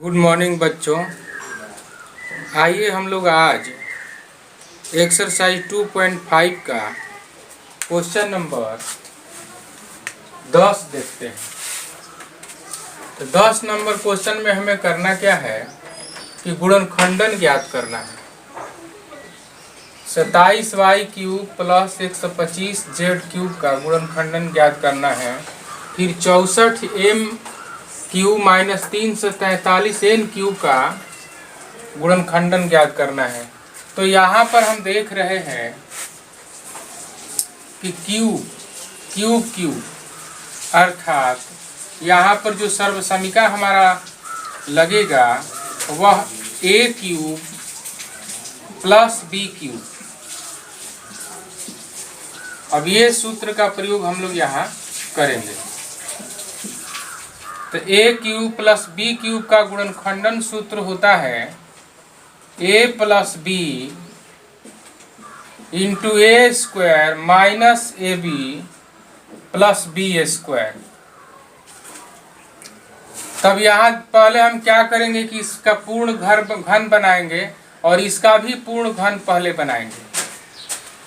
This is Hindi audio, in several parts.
गुड मॉर्निंग बच्चों। आइए हम लोग आज एक्सरसाइज 2.5 का क्वेश्चन नंबर 10 देखते हैं। तो 10 नंबर क्वेश्चन में हमें करना क्या है कि गुणनखंडन ज्ञात करना है। 27y³ प्लस 125z³ का गुणनखंडन ज्ञात करना है। फिर 64m³ माइनस 343n³ का गुणनखंडन ज्ञात करना है। तो यहाँ पर हम देख रहे हैं कि क्यूब अर्थात यहाँ पर जो सर्वसमीका हमारा लगेगा वह a³ प्लस b³। अब ये सूत्र का प्रयोग हम लोग यहाँ करेंगे। तो a³ प्लस b³ का गुणनखंडन सूत्र होता है a plus b into a² minus ab plus b²। तब यहाँ पहले हम क्या करेंगे कि इसका पूर्ण घन बनाएंगे और इसका भी पूर्ण घन पहले बनाएंगे,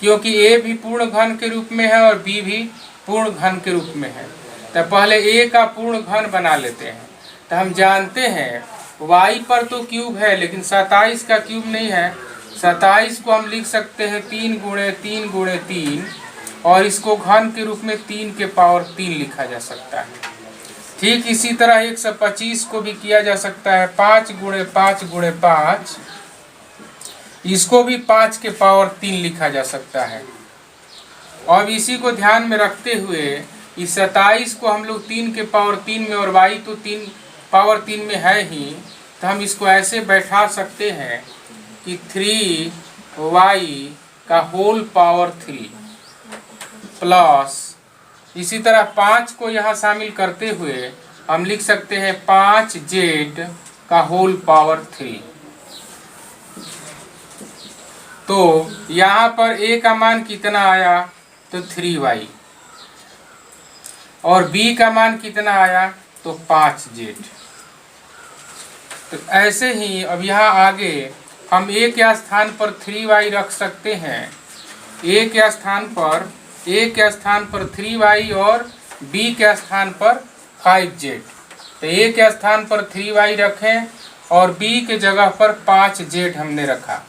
क्योंकि a भी पूर्ण घन के रूप में है और b भी पूर्ण घन के रूप में है। तो पहले a का पूर्ण घन बना लेते हैं। तो हम जानते हैं y पर तो क्यूब है लेकिन 27 का क्यूब नहीं है। 27 को हम लिख सकते हैं 3 गुणे 3 गुणे 3 और इसको घन के रूप में 3 के पावर 3 लिखा जा सकता है। ठीक इसी तरह 125 को भी किया जा सकता है 5 गुणे 5 गुणे 5, इसको भी 5 के पावर 3 लिखा जा सकता है। अब इसी को ध्यान में रखते हुए इस 27 को हम लोग 3 के पावर 3 में और y तो 3 पावर 3 में है ही, तो हम इसको ऐसे बैठा सकते हैं कि 3y का होल पावर 3 प्लस इसी तरह 5 को यहाँ शामिल करते हुए हम लिख सकते हैं 5z का होल पावर 3। तो यहाँ पर a का मान कितना आया तो 3y और b का मान कितना आया तो 5z। तो ऐसे ही अब यहाँ आगे हम a के स्थान पर 3y रख सकते हैं। a के स्थान पर 3y और b के स्थान पर 5z। तो a के स्थान पर 3y रखें और b के जगह पर 5z हमने रखा।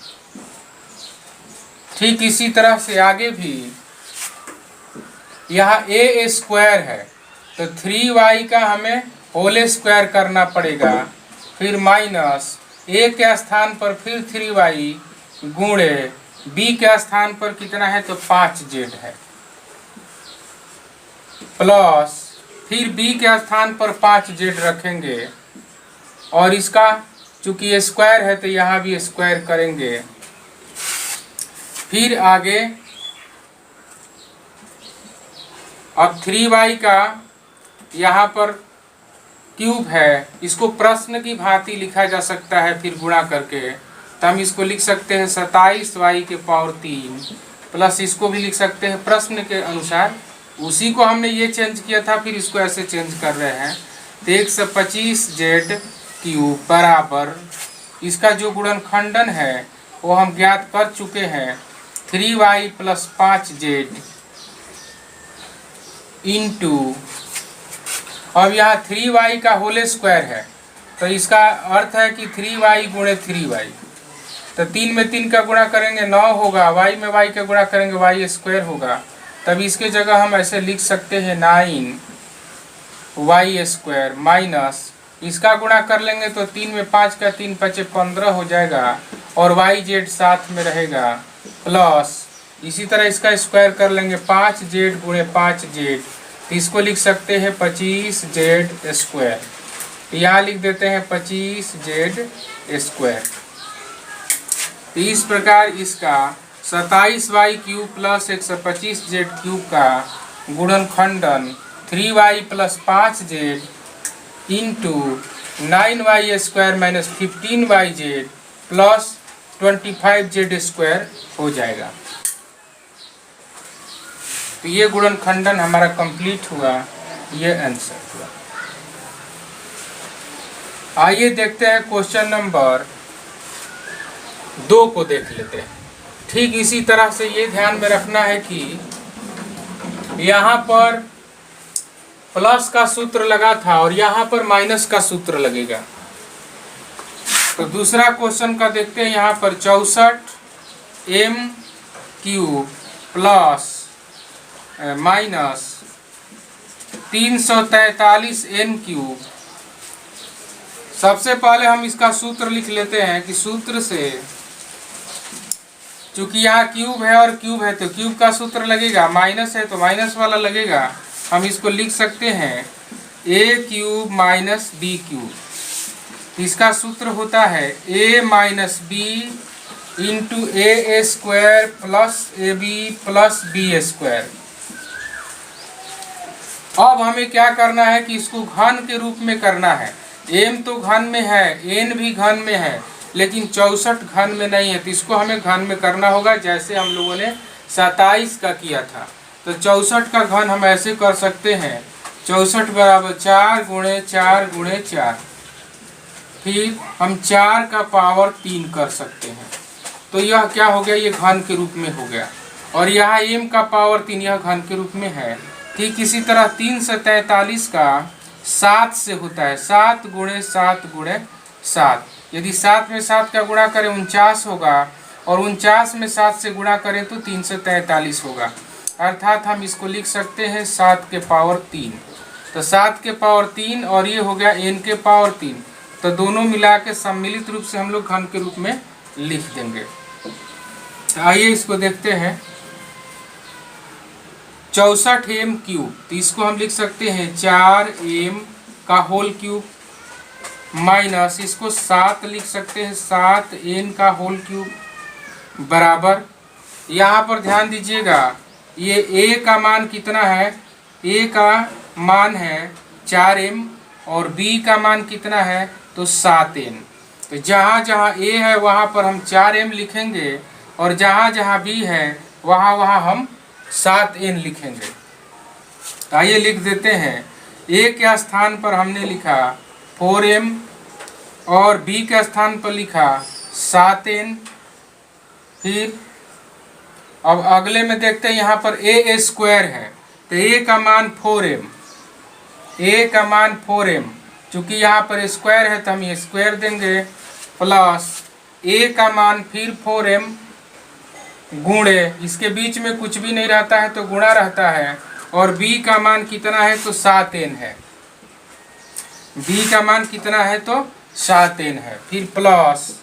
ठीक इसी तरह से आगे भी यहाँ a² है तो 3y का हमें होल स्क्वायर करना पड़ेगा, फिर माइनस a के स्थान पर फिर 3y गुणे b के स्थान पर कितना है तो 5z है, प्लस फिर b के स्थान पर 5z रखेंगे और इसका चूंकि स्क्वायर है तो यहाँ भी स्क्वायर करेंगे। फिर आगे अब 3y का यहाँ पर क्यूब है, इसको प्रश्न की भांति लिखा जा सकता है फिर गुणा करके। तो हम इसको लिख सकते हैं 27y के पावर 3 प्लस इसको भी लिख सकते हैं प्रश्न के अनुसार। उसी को हमने ये चेंज किया था फिर इसको ऐसे चेंज कर रहे हैं। तो 125z³ बराबर इसका जो गुणनखंडन है वो हम ज्ञात कर चुके हैं 3y प्लस 5z इंटू अब यहाँ 3y का होल स्क्वायर है तो इसका अर्थ है कि 3y गुणे 3y। तो 3 में 3 का गुणा करेंगे 9 होगा, y में y का गुणा करेंगे y² होगा। तब इसके जगह हम ऐसे लिख सकते हैं 9y² माइनस इसका गुणा कर लेंगे तो 3 में 5 का 3 5 15 हो जाएगा और yz साथ में रहेगा, प्लस इसी तरह इसका स्क्वायर कर लेंगे 5z गुणे 5z। तो इसको लिख सकते हैं 25z²। तो यहाँ लिख देते हैं 25z²। तो इस प्रकार इसका 27y³ प्लस 125z³ का गुणनखंडन 3y plus 5z into 9y² minus 15yz plus 25z² हो जाएगा। तो ये गुणनखंडन हमारा कंप्लीट हुआ, ये आंसर हुआ। आइए देखते हैं क्वेश्चन नंबर 2 को देख लेते हैं। ठीक इसी तरह से ये ध्यान में रखना है कि यहाँ पर प्लस का सूत्र लगा था और यहाँ पर माइनस का सूत्र लगेगा। तो दूसरा क्वेश्चन का देखते हैं। यहाँ पर 64m³ प्लस माइनस 343n³। सबसे पहले हम इसका सूत्र लिख लेते हैं कि सूत्र से, चूंकि यहाँ क्यूब है और क्यूब है तो क्यूब का सूत्र लगेगा, माइनस है तो माइनस वाला लगेगा। हम इसको लिख सकते हैं a³ माइनस b³। इसका सूत्र होता है a minus b into a² plus ab plus b²। अब हमें क्या करना है कि इसको घन के रूप में करना है। m तो घन में है, n भी घन में है, लेकिन 64 घन में नहीं है, तो इसको हमें घन में करना होगा, जैसे हम लोगों ने 27 का किया था। तो 64 का घन हम ऐसे कर सकते हैं, 64 बराबर 4 गुणे 4 गुणे 4। फिर हम 4 का पावर 3 कर सकते हैं। तो यह क्या हो गया, ये घन के रूप में हो गया। और यहाँ m का पावर 3 यह घन के रूप में है। ठीक इसी तरह 343 का 7 से होता है, 7 गुणे 7 गुणे 7। यदि 7 में 7 का गुणा करें 49 होगा, और 49 में 7 से गुणा करें तो 343 होगा। अर्थात हम इसको लिख सकते हैं 7 के पावर 3। तो 7 के पावर 3 और ये हो गया n के पावर 3। तो दोनों मिला के सम्मिलित रूप से हम लोग घन के रूप में लिख देंगे। आइए इसको देखते हैं। 64m³ तो इसको हम लिख सकते हैं 4m का होल क्यूब माइनस इसको 7 लिख सकते हैं 7n का होल क्यूब बराबर। यहाँ पर ध्यान दीजिएगा, ये a का मान कितना है, a का मान है 4m और b का मान कितना है तो 7n। तो जहाँ जहाँ a है वहाँ पर हम 4m लिखेंगे, और जहाँ जहाँ b है वहाँ वहाँ हम 7n लिखेंगे। आइए लिख देते हैं। a के स्थान पर हमने लिखा 4m और b के स्थान पर लिखा 7n। फिर अब अगले में देखते हैं, यहाँ पर a² है तो a का मान 4m, a का मान 4m, चूँकि यहाँ पर स्क्वायर है तो हम ये स्क्वायर देंगे, प्लस a का मान फिर 4m गुणे, इसके बीच में कुछ भी नहीं रहता है तो गुणा रहता है, और b का मान कितना है तो 7n है, b का मान कितना है तो 7n है। फिर प्लस,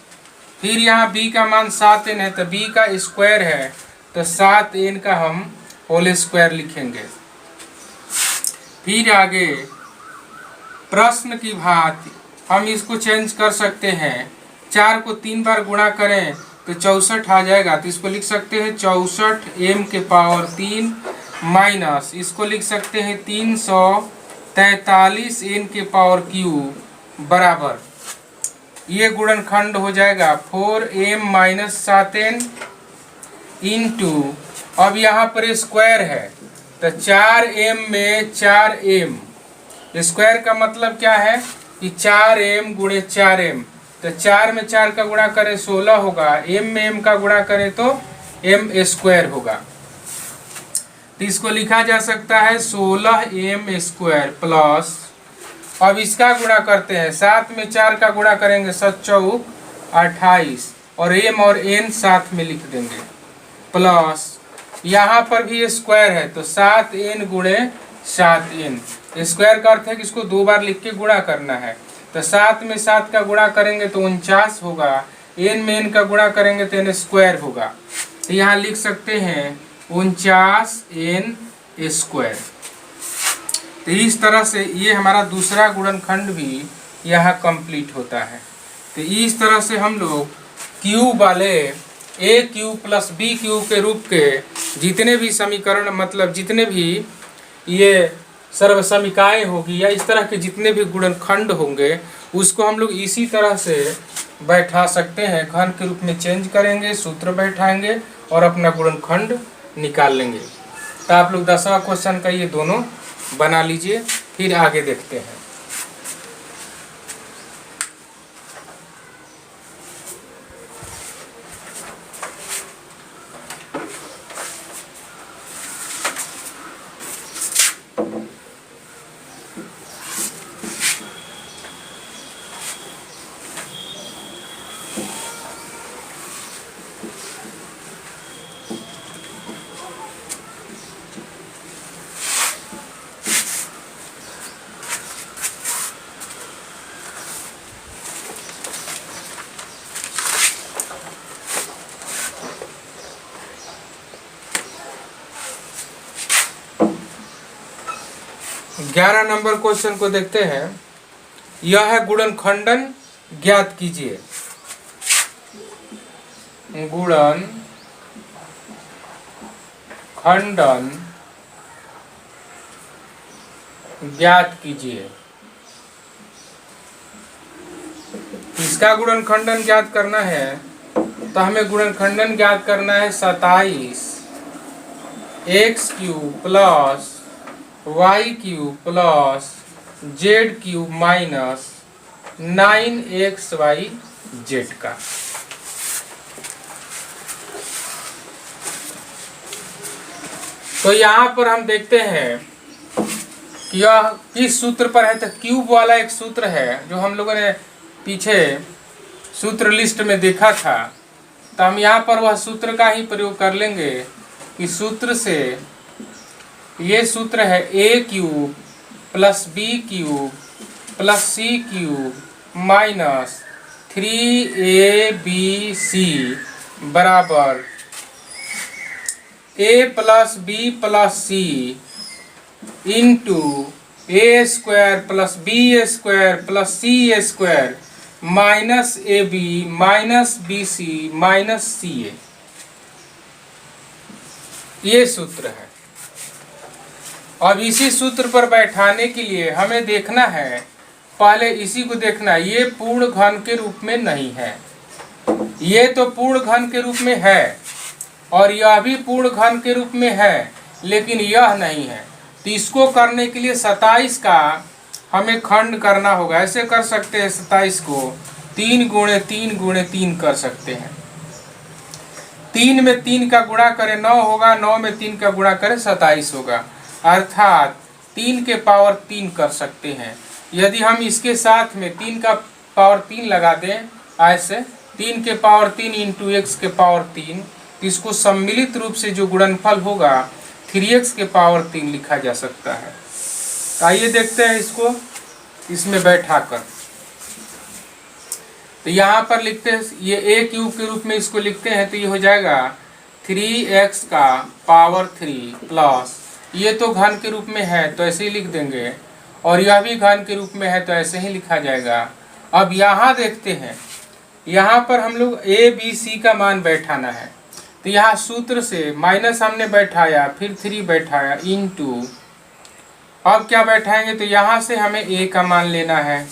फिर यहाँ b का मान 7n है तो b का स्क्वायर है तो 7n का हम होल स्क्वायर लिखेंगे। फिर आगे प्रश्न की भांति हम इसको चेंज कर सकते हैं। 4 को 3 बार गुणा करें तो 64 आ जाएगा, तो इसको लिख सकते हैं 64m के पावर 3 माइनस इसको लिख सकते हैं 343n के पावर क्यूब बराबर, ये गुणनखंड हो जाएगा 4m माइनस 7n इंटू, अब यहाँ पर स्क्वायर है तो 4m में 4m, स्क्वायर का मतलब क्या है कि 4m गुणे 4m, तो 4 में 4 का गुणा करें 16 होगा, m में m का गुणा करें तो m² होगा। तो इसको लिखा जा सकता है 16m² प्लस, अब इसका गुणा करते हैं, 7 में 4 का गुणा करेंगे 7 चौक 28, और m और n साथ में लिख देंगे, प्लस यहाँ पर भी स्क्वायर है तो 7n गुणे 7n, स्क्वायर का अर्थ है कि इसको 2 बार लिख के गुणा करना है। तो 7 में 7 का गुणा करेंगे तो 49 होगा, n में n का गुणा करेंगे तो n² होगा। तो यहाँ लिख सकते हैं 49n²। तो इस तरह से ये हमारा दूसरा गुणनखंड भी यहाँ कंप्लीट होता है। तो इस तरह से हम लोग क्यूब वाले a³ प्लस b³ के रूप के जितने भी समीकरण, मतलब जितने भी ये सर्वसमीकाएँ होगी या इस तरह के जितने भी गुणनखंड होंगे उसको हम लोग इसी तरह से बैठा सकते हैं। घन के रूप में चेंज करेंगे, सूत्र बैठाएंगे और अपना गुणनखंड निकाल लेंगे। तो आप लोग 10वां क्वेश्चन का ये दोनों बना लीजिए, फिर आगे देखते हैं। 11 नंबर क्वेश्चन को देखते हैं। यह है गुणनखंडन ज्ञात कीजिए। गुणनखंडन ज्ञात कीजिए। इसका गुणनखंडन ज्ञात करना है तो हमें गुणनखंडन ज्ञात करना है 27 x cube plus y cube plus z cube minus 9xy z का। तो यहाँ पर हम देखते हैं कि यह किस सूत्र पर है। तो क्यूब वाला एक सूत्र है जो हम लोगों ने पीछे सूत्र लिस्ट में देखा था। तो हम यहाँ पर वह सूत्र का ही प्रयोग कर लेंगे कि सूत्र से ये सूत्र है a cube plus b cube plus c cube minus 3abc बराबर a plus b plus c into a square plus b square plus c square minus ab minus bc minus ca। ये सूत्र है। अब इसी सूत्र पर बैठाने के लिए हमें देखना है, पहले इसी को देखना है, ये पूर्ण घन के रूप में नहीं है। ये तो पूर्ण घन के रूप में है और यह भी पूर्ण घन के रूप में है, लेकिन यह नहीं है। तो इसको करने के लिए 27 का हमें खंड करना होगा। ऐसे कर सकते हैं 27 को 3 गुणे 3 गुणे 3 कर सकते हैं। 3 में 3 का गुणा करें 9 होगा, 9 में 3 का गुणा करें 27 होगा, अर्थात 3 के पावर 3 कर सकते हैं। यदि हम इसके साथ में 3 का पावर 3 लगा दें, ऐसे 3 के पावर 3 इंटू x के पावर 3, इसको सम्मिलित रूप से जो गुणनफल होगा 3x के पावर 3 लिखा जा सकता है। आइए देखते हैं इसको इसमें बैठा कर। तो यहाँ पर लिखते हैं, ये a क्यूब के रूप में इसको लिखते हैं, तो ये हो जाएगा 3x का पावर 3 प्लस, ये तो घन के रूप में है तो ऐसे ही लिख देंगे, और यह भी घन के रूप में है तो ऐसे ही लिखा जाएगा। अब यहाँ देखते हैं, यहाँ पर हम लोग a b c का मान बैठाना है। तो यहाँ सूत्र से माइनस हमने बैठाया, फिर 3 बैठाया इंटू, अब क्या बैठाएंगे, तो यहाँ से हमें a का मान लेना है,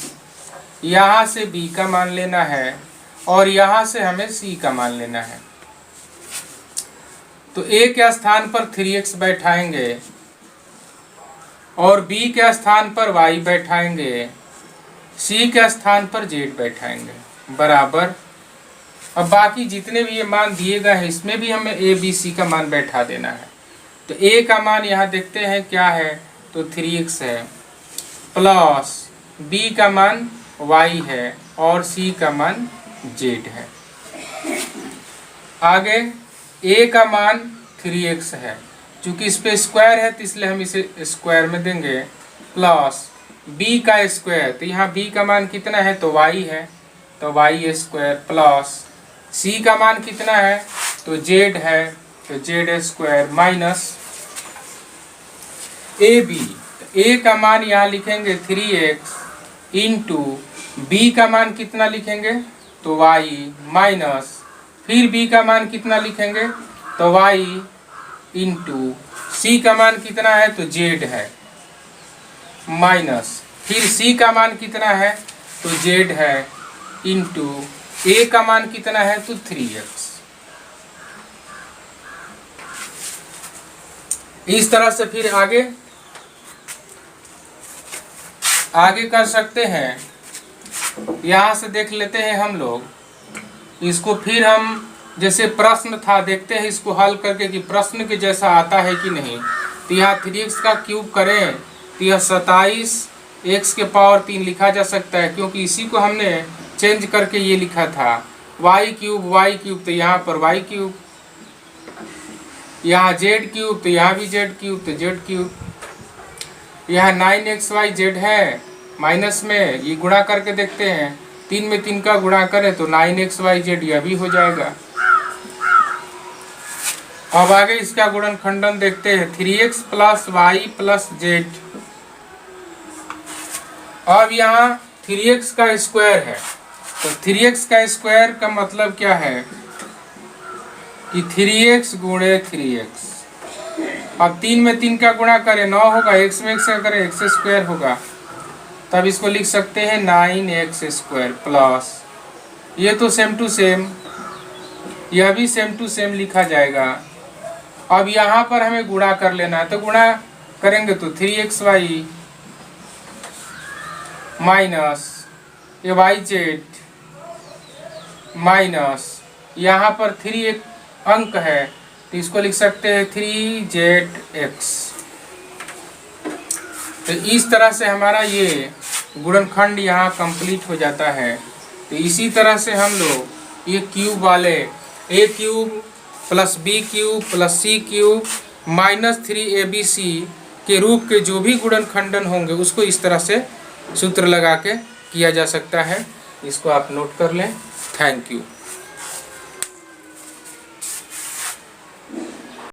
यहाँ से b का मान लेना है, और यहाँ से हमें c का मान लेना है। तो a के स्थान पर 3x बैठाएंगे और b के स्थान पर y बैठाएंगे, c के स्थान पर z बैठाएंगे, बराबर। अब बाकी जितने भी ये मान दिए गए हैं इसमें भी हमें a b c का मान बैठा देना है। तो a का मान यहाँ देखते हैं क्या है, तो 3x है, प्लस b का मान y है और c का मान z है। आगे a का मान 3x है, चूंकि इस पे स्क्वायर है तो इसलिए हम इसे स्क्वायर में देंगे, प्लस b का स्क्वायर, तो यहाँ b का मान कितना है, तो y है, तो y स्क्वायर, प्लस c का मान कितना है, तो z है, तो z स्क्वायर, माइनस ab, तो a का मान यहाँ लिखेंगे 3x इंटू b का मान कितना लिखेंगे, तो y, माइनस फिर b का मान कितना लिखेंगे, तो y इंटू c का मान कितना है, तो z है, माइनस फिर c का मान कितना है, तो z है, इंटू a का मान कितना है, तो 3x। इस तरह से फिर आगे कर सकते हैं। यहाँ से देख लेते हैं हम लोग इसको, फिर हम जैसे प्रश्न था देखते हैं इसको हल करके कि प्रश्न के जैसा आता है कि नहीं। तो यहाँ 3x का क्यूब करें तो यह 27 x के पावर 3 लिखा जा सकता है, क्योंकि इसी को हमने चेंज करके ये लिखा था y क्यूब, तो यहाँ पर y क्यूब, यहाँ z क्यूब, तो यहाँ भी z क्यूब, तो z क्यूब, यहाँ 9xyz है, माइनस में ये गुणा करके देखते हैं, 3 में 3 का गुणा करें तो 9xyz यह भी हो जाएगा। अब आगे इसका गुणनखंडन देखते हैं, 3x plus y plus z अब यहाँ 3x का स्क्वायर है, तो 3x का स्क्वायर का मतलब क्या है कि 3x गुणे 3x। अब 3 में 3 का गुणा करें 9 होगा, x में x का करें x स्क्वायर होगा, तब इसको लिख सकते हैं 9x स्क्वायर प्लस, ये तो सेम टू सेम, यह भी सेम टू सेम लिखा जाएगा। अब यहाँ पर हमें गुणा कर लेना है, तो गुणा करेंगे तो 3xy माइनस yz माइनस, यहाँ पर 3 एक अंक है तो इसको लिख सकते हैं 3zx। तो इस तरह से हमारा ये गुणनखंड यहाँ कंप्लीट हो जाता है। तो इसी तरह से हम लोग ये क्यूब वाले a cube plus b cube plus c cube minus 3abc के रूप के जो भी गुणनखंडन होंगे उसको इस तरह से सूत्र लगा के किया जा सकता है। इसको आप नोट कर लें। Thank you.